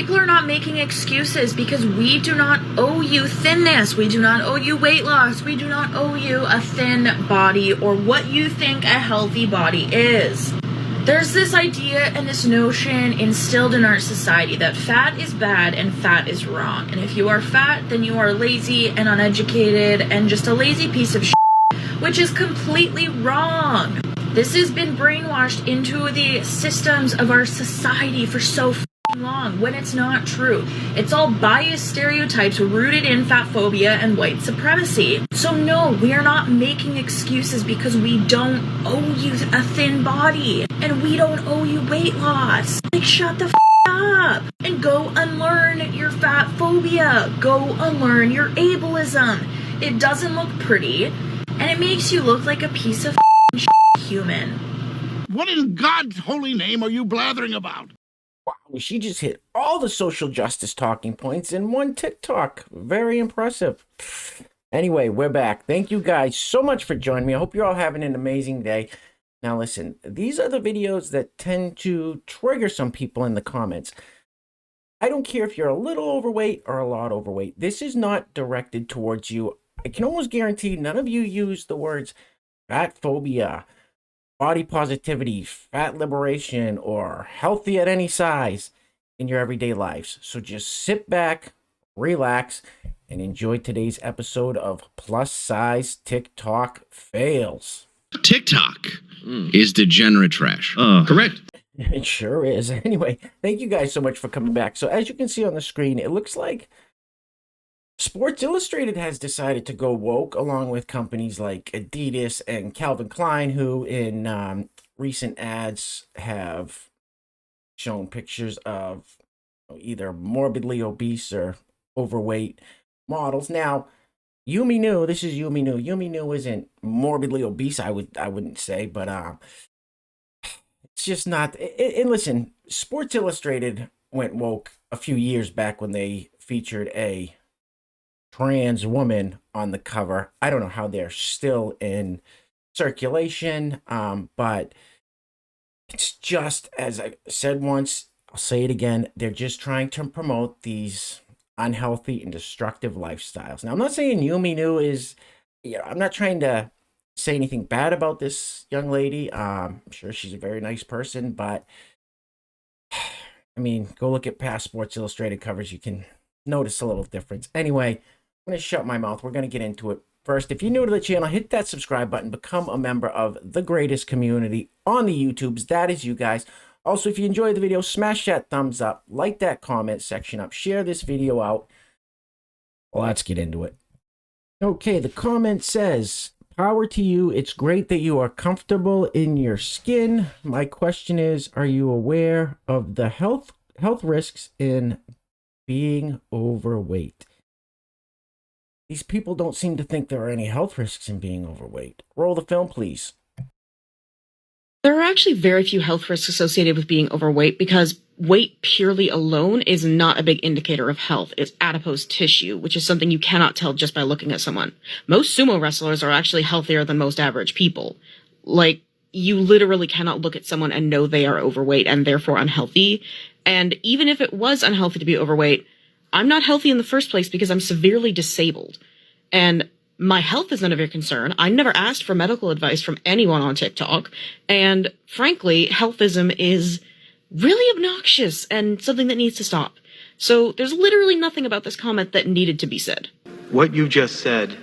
people are not making excuses because we do not owe you thinness. We do not owe you weight loss. We do not owe you a thin body or what you think a healthy body is. There's this idea and this notion instilled in our society that fat is bad and fat is wrong. And if you are fat, then you are lazy and uneducated and just a lazy piece of shit, which is completely wrong. This has been brainwashed into the systems of our society for so long when it's not true. It's all biased stereotypes rooted in fatphobia and white supremacy. So no, we are not making excuses because we don't owe you a thin body and we don't owe you weight loss. Like, shut the up and go unlearn your fat phobia. Go unlearn your ableism. It doesn't look pretty and it makes you look like a piece of human. What in God's holy name are you blathering about? Wow, she just hit all the social justice talking points in one TikTok. Very impressive. Anyway, we're back. Thank you guys so much for joining me. I hope you're all having an amazing day. Now listen, these are the videos that tend to trigger some people in the comments. I don't care if you're a little overweight or a lot overweight. This is not directed towards you. I can almost guarantee none of you use the words fat phobia, body positivity, fat liberation, or healthy at any size in your everyday lives. So just sit back, relax, and enjoy today's episode of Plus Size TikTok Fails. TikTok is degenerate trash. Correct. It sure is. Anyway, thank you guys so much for coming back. So as you can see on the screen, it looks like Sports Illustrated has decided to go woke, along with companies like Adidas and Calvin Klein, who in recent ads have shown pictures of either morbidly obese or overweight models. Now, Yumi Nu, this is Yumi Nu. Yumi Nu isn't morbidly obese, I wouldn't say, but it's just not. And listen, Sports Illustrated went woke a few years back when they featured a trans woman on the cover. I don't know how they're still in circulation, but it's just, as I said once, I'll say it again, they're just trying to promote these unhealthy and destructive lifestyles. Now, I'm not saying Yumi Nu is, I'm not trying to say anything bad about this young lady. I'm sure she's a very nice person, but I mean, go look at past Sports Illustrated covers. You can notice a little difference. Anyway, I'm going to shut my mouth. We're going to get into it. First, if you're new to the channel, hit that subscribe button. Become a member of the greatest community on the YouTubes. That is you guys. Also, if you enjoyed the video, smash that thumbs up. Like that comment section up. Share this video out. Well, let's get into it. Okay, the comment says, power to you. It's great that you are comfortable in your skin. My question is, are you aware of the health risks in being overweight? These people don't seem to think there are any health risks in being overweight. Roll the film, please. There are actually very few health risks associated with being overweight because weight purely alone is not a big indicator of health. It's adipose tissue, which is something you cannot tell just by looking at someone. Most sumo wrestlers are actually healthier than most average people. Like, you literally cannot look at someone and know they are overweight and therefore unhealthy. And even if it was unhealthy to be overweight, I'm not healthy in the first place because I'm severely disabled. And my health is none of your concern. I never asked for medical advice from anyone on TikTok. And frankly, healthism is really obnoxious and something that needs to stop. So there's literally nothing about this comment that needed to be said. What you just said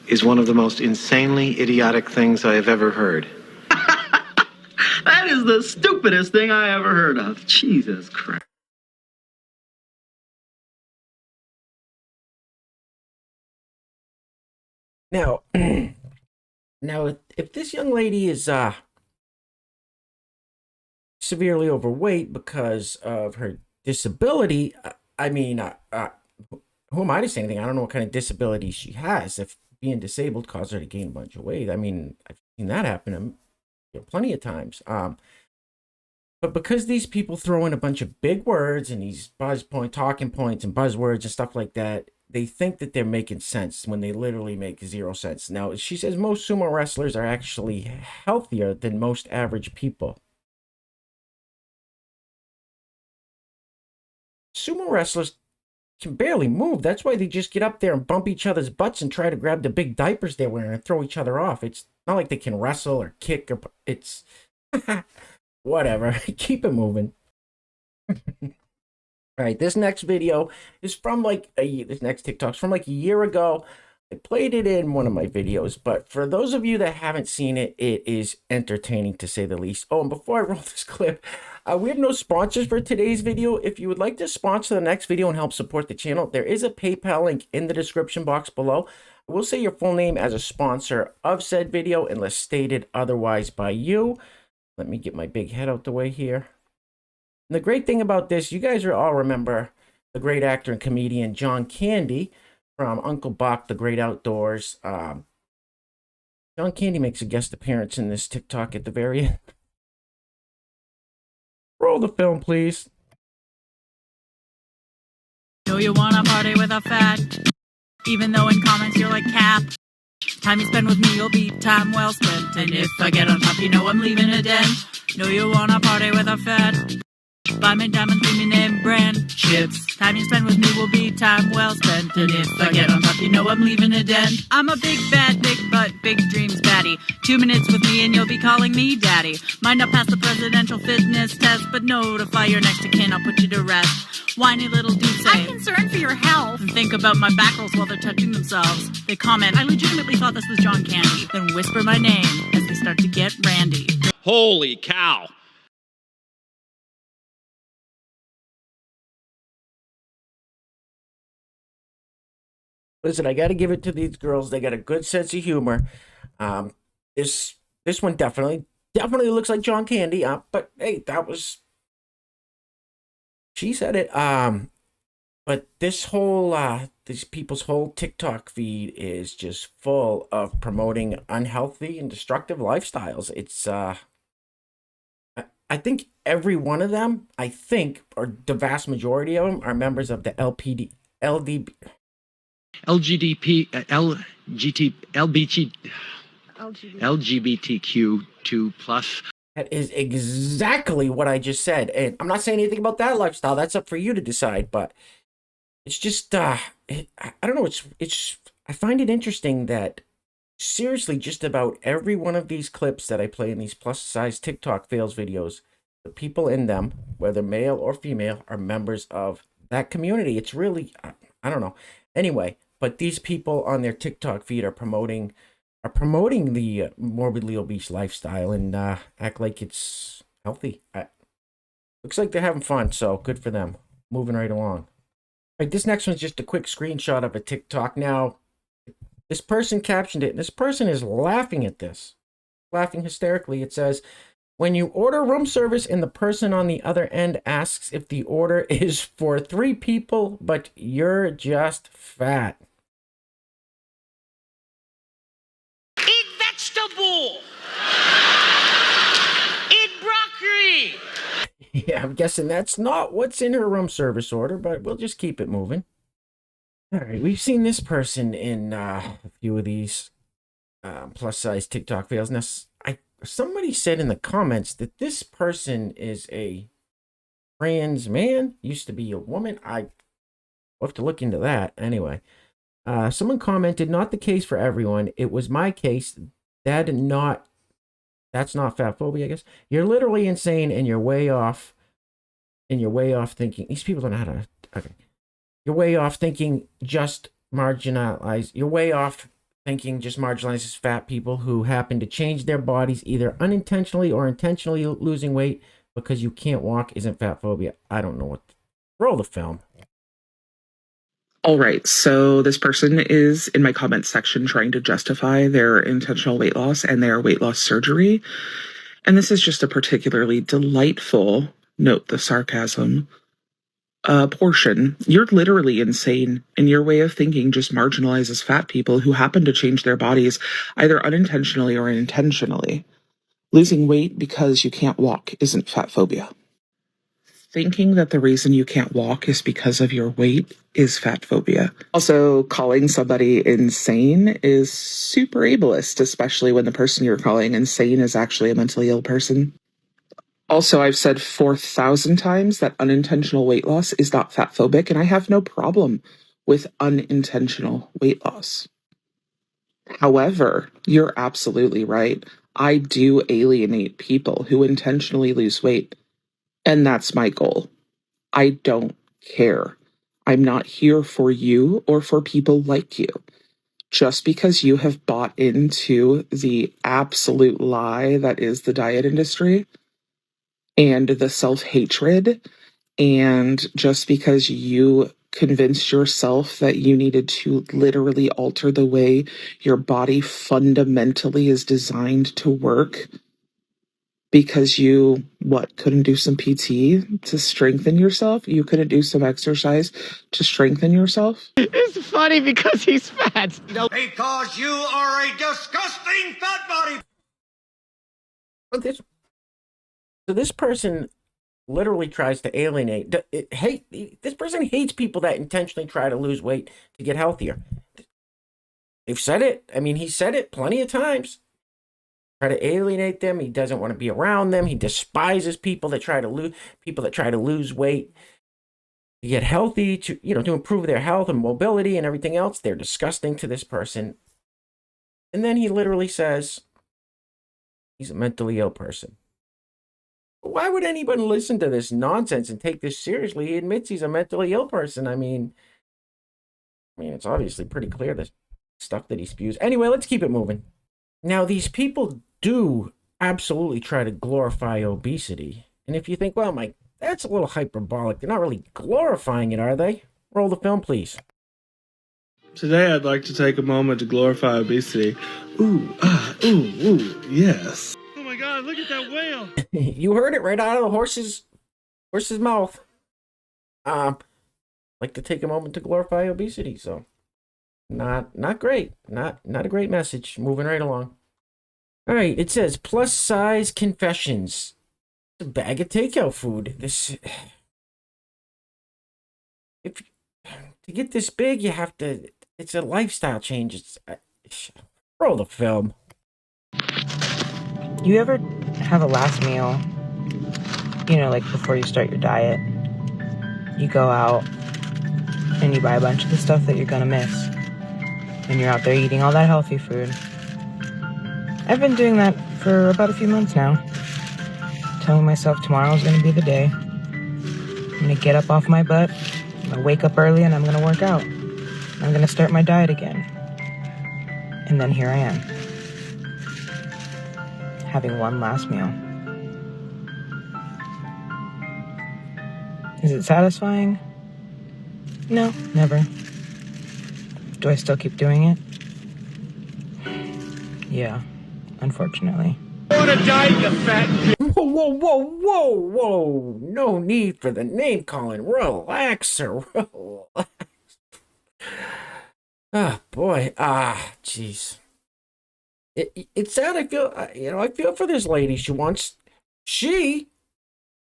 is one of the most insanely idiotic things I have ever heard. That is the stupidest thing I ever heard of. Jesus Christ. Now, if this young lady is severely overweight because of her disability, I mean, who am I to say anything? I don't know what kind of disability she has. If being disabled caused her to gain a bunch of weight, I mean, I've seen that happen plenty of times. But because these people throw in a bunch of big words and these talking points and buzzwords and stuff like that, they think that they're making sense when they literally make zero sense. Now, she says most sumo wrestlers are actually healthier than most average people. Sumo wrestlers can barely move. That's why they just get up there and bump each other's butts and try to grab the big diapers they're wearing and throw each other off. It's not like they can wrestle or kick or it's whatever. Keep it moving. All right, this next video is from this next TikTok's from like a year ago. I played it in one of my videos, but for those of you that haven't seen it, it is entertaining to say the least. Oh, and before I roll this clip, we have no sponsors for today's video. If you would like to sponsor the next video and help support the channel, there is a PayPal link in the description box below. I will say your full name as a sponsor of said video unless stated otherwise by you. Let me get my big head out the way here. And the great thing about this, you guys will all remember the great actor and comedian John Candy from Uncle Buck, The Great Outdoors. John Candy makes a guest appearance in this TikTok at the very end. Roll the film, please. Know you wanna party with a fat, even though in comments you're like cap. Time you spend with me, you'll be time well spent. And if I get on top, you know I'm leaving a den. Know you wanna party with a fat, buy me diamond premium name brand chips. Time you spend with me will be time well spent. And if I get on top, you know I'm leaving a den. I'm a big bad, big butt, big dreams baddie. 2 minutes with me and you'll be calling me daddy. Might not pass the presidential fitness test, but notify your next of kin, I'll put you to rest. Whiny little dude say, I'm concerned for your health. And think about my back rolls while they're touching themselves. They comment, I legitimately thought this was John Candy. Then whisper my name as they start to get randy. Holy cow. Listen, I got to give it to these girls. They got a good sense of humor. This one definitely looks like John Candy. But hey, that was, she said it. But this whole these people's whole TikTok feed is just full of promoting unhealthy and destructive lifestyles. It's I think every one of them, or the vast majority of them, are members of the LGBTQ2 plus. That is exactly what I just said. And I'm not saying anything about that lifestyle. That's up for you to decide. But it's just, I don't know. I find it interesting that seriously, just about every one of these clips that I play in these plus size TikTok fails videos, the people in them, whether male or female, are members of that community. It's really, I don't know. Anyway, but these people on their TikTok feed are promoting the morbidly obese lifestyle and act like it's healthy. Looks like they're having fun, so good for them. Moving right along. All right, this next one's just a quick screenshot of a TikTok. Now, this person captioned it, and this person is laughing at this. Laughing hysterically. It says, when you order room service and the person on the other end asks if the order is for 3 people, but you're just fat. Eat vegetable! Eat broccoli! Yeah, I'm guessing that's not what's in her room service order, but we'll just keep it moving. All right, we've seen this person in a few of these plus-size TikTok fails. Now, somebody said in the comments that this person is a trans man, used to be a woman. I'll have to look into that. Anyway, someone commented, not the case for everyone. It was my case. That's not fatphobia, I guess. You're literally insane and you're way off. And you're way off thinking. These people don't know how to. Okay. You're way off thinking just marginalize. You're way off thinking just marginalizes fat people who happen to change their bodies either unintentionally or intentionally losing weight because you can't walk isn't fatphobia. I don't know what. Roll the film. All right, so this person is in my comments section trying to justify their intentional weight loss and their weight loss surgery. And this is just a particularly delightful, note the sarcasm, portion. You're literally insane, and your way of thinking just marginalizes fat people who happen to change their bodies either unintentionally or intentionally. Losing weight because you can't walk isn't fatphobia. Thinking that the reason you can't walk is because of your weight is fatphobia. Also, calling somebody insane is super ableist, especially when the person you're calling insane is actually a mentally ill person. Also, I've said 4,000 times that unintentional weight loss is not fatphobic, and I have no problem with unintentional weight loss. However, you're absolutely right. I do alienate people who intentionally lose weight, and that's my goal. I don't care. I'm not here for you or for people like you. Just because you have bought into the absolute lie that is the diet industry and the self-hatred, and just because you convinced yourself that you needed to literally alter the way your body fundamentally is designed to work because you, couldn't do some PT to strengthen yourself? You couldn't do some exercise to strengthen yourself? It's funny because he's fat. Because you are a disgusting fat body. So this person literally tries to alienate. This person hates people that intentionally try to lose weight to get healthier. They've said it. I mean, he said it plenty of times. Try to alienate them. He doesn't want to be around them. He despises people that try to lose weight to get healthy, to improve their health and mobility and everything else. They're disgusting to this person. And then he literally says he's a mentally ill person. Why would anyone listen to this nonsense and take this seriously? He admits he's a mentally ill person. I mean, it's obviously pretty clear, the stuff that he spews. Anyway, let's keep it moving. Now, these people do absolutely try to glorify obesity. And if you think, well, Mike, that's a little hyperbolic. They're not really glorifying it, are they? Roll the film, please. Today, I'd like to take a moment to glorify obesity. Ooh, yes. Oh my God, look at that whale. You heard it right out of the horse's mouth. Like to take a moment to glorify obesity. So not great. Not a great message. Moving right along. All right, it says plus size confessions. A bag of takeout food. To get this big, you have to. It's a lifestyle change. Roll the film. You ever have a last meal, like before you start your diet, you go out and you buy a bunch of the stuff that you're gonna miss, and you're out there eating all that healthy food. I've been doing that for about a few months now, telling myself tomorrow's gonna be the day. I'm gonna get up off my butt, I'm gonna wake up early, and I'm gonna work out. I'm gonna start my diet again. And then here I am, having one last meal. Is it satisfying? No, never. Do I still keep doing it? Yeah, unfortunately. I want to die, you fat. Whoa. No need for the name calling. Relax, sir. Relax. Ah, boy. Jeez. It's sad. I feel for this lady. She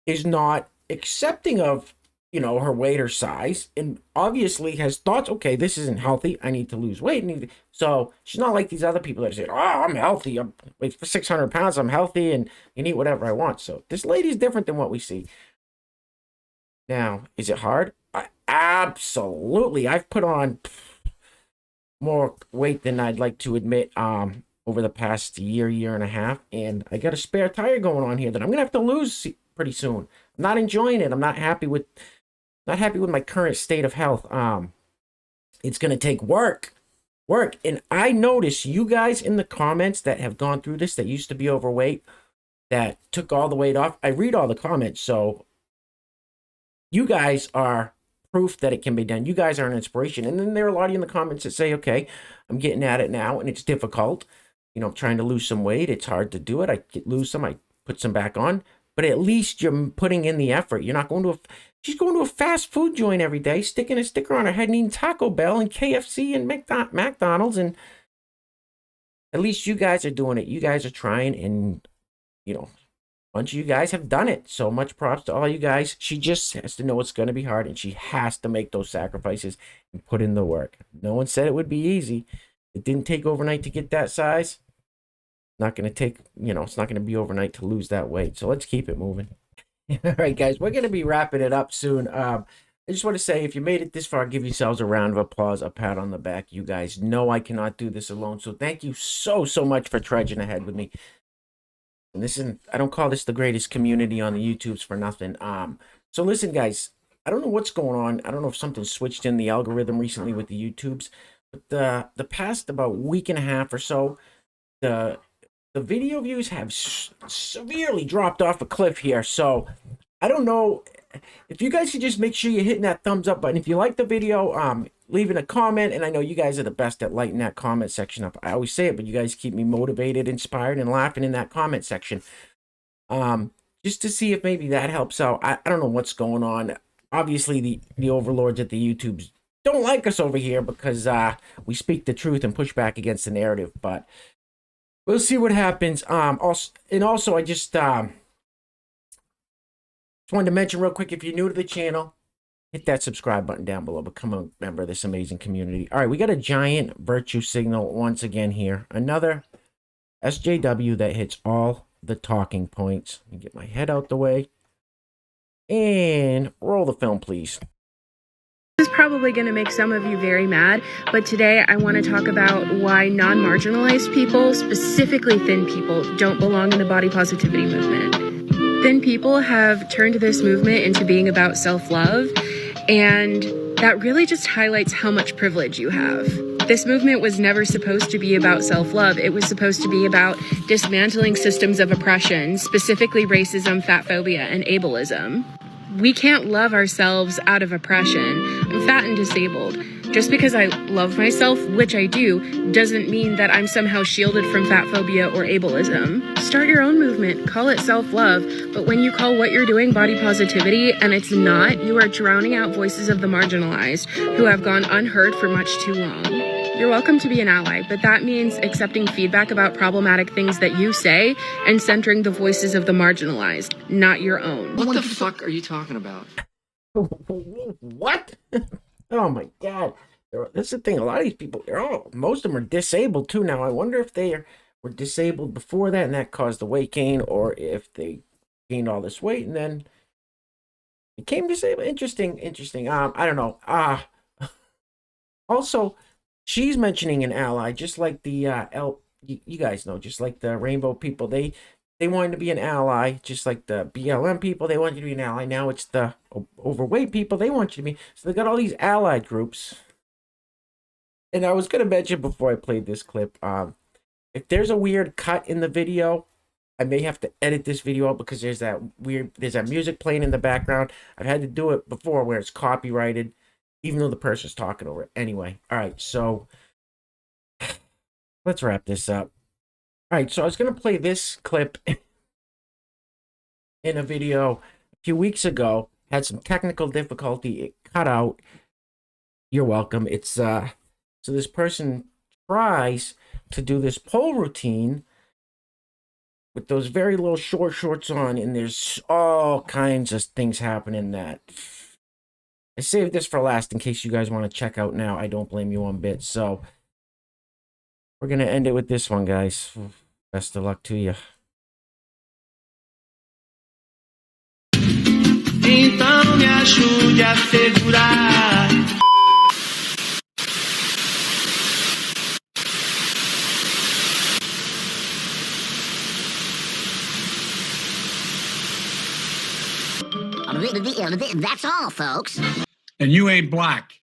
is not accepting of, her weight or size, and obviously has thoughts, okay, this isn't healthy. I need to lose weight. So she's not like these other people that say, oh, I'm healthy. I'm like for 600 pounds. I'm healthy and can eat whatever I want. So this lady's different than what we see. Now, is it hard? Absolutely. I've put on more weight than I'd like to admit over the past year and a half, and I got a spare tire going on here that I'm gonna have to lose pretty soon. I'm not enjoying it. I'm not happy with my current state of health. It's gonna take work, and I notice you guys in the comments that have gone through this, that used to be overweight, that took all the weight off. I read all the comments, so you guys are proof that it can be done. You guys are an inspiration. And then there are a lot of you in the comments that say, okay, I'm getting at it now and it's difficult. I'm trying to lose some weight. It's hard to do it. I lose some, I put some back on, but at least you're putting in the effort. You're not going to she's going to a fast food joint every day, sticking a sticker on her head and eating Taco Bell and KFC and McDonald's. And at least you guys are doing it. You guys are trying, and, a bunch of you guys have done it. So much props to all you guys. She just has to know it's going to be hard, and she has to make those sacrifices and put in the work. No one said it would be easy. It didn't take overnight to get that size. Not going to take, it's not going to be overnight to lose that weight. So let's keep it moving. All right, guys, we're going to be wrapping it up soon. I just want to say, if you made it this far, give yourselves a round of applause, a pat on the back. You guys know I cannot do this alone, so thank you so much for trudging ahead with me. And I don't call this the greatest community on the YouTubes for nothing. So listen, guys, I don't know what's going on. I don't know if something switched in the algorithm recently with the YouTubes, but the past about week and a half or so, the video views have severely dropped off a cliff here. So I don't know if you guys could just make sure you're hitting that thumbs up button. If you like the video, leaving a comment. And I know you guys are the best at lighting that comment section up. I always say it, but you guys keep me motivated, inspired, and laughing in that comment section. Just to see if maybe that helps out. I don't know what's going on. Obviously, the overlords at the YouTubes don't like us over here because we speak the truth and push back against the narrative. But we'll see what happens. Also, I just wanted to mention real quick, if you're new to the channel, hit that subscribe button down below. Become a member of this amazing community. All right, we got a giant virtue signal once again here. Another SJW that hits all the talking points. Let me get my head out the way. And roll the film, please. This is probably going to make some of you very mad, but today I want to talk about why non-marginalized people, specifically thin people, don't belong in the body positivity movement. Thin people have turned this movement into being about self-love, and that really just highlights how much privilege you have. This movement was never supposed to be about self-love. It was supposed to be about dismantling systems of oppression, specifically racism, fatphobia, and ableism. We can't love ourselves out of oppression. I'm fat and disabled. Just because I love myself, which I do, doesn't mean that I'm somehow shielded from fatphobia or ableism. Start your own movement, call it self-love, but when you call what you're doing body positivity and it's not, you are drowning out voices of the marginalized who have gone unheard for much too long. You're welcome to be an ally, but that means accepting feedback about problematic things that you say and centering the voices of the marginalized, not your own. What the fuck are you talking about? What? Oh my God. That's the thing. A lot of these people, most of them are disabled too now. I wonder if they were disabled before that and that caused the weight gain, or if they gained all this weight and then became disabled. Interesting. I don't know. Also, she's mentioning an ally, just like the you guys know, just like the rainbow people. They wanted to be an ally, just like the BLM people. They wanted to be an ally. Now it's the overweight people. They want you to be. So they got all these allied groups. And I was going to mention before I played this clip, if there's a weird cut in the video, I may have to edit this video out because there's that music playing in the background. I've had to do it before where it's copyrighted, even though the person's talking over it. Anyway, all right, so let's wrap this up. All right, so I was going to play this clip in a video a few weeks ago. Had some technical difficulty. It cut out. You're welcome. It's so this person tries to do this pole routine with those very little short shorts on, and there's all kinds of things happening that I saved this for last in case you guys want to check out now. I don't blame you one bit. So we're going to end it with this one, guys. Best of luck to you. Então me ajude a segurar. That's all, folks. And you ain't black.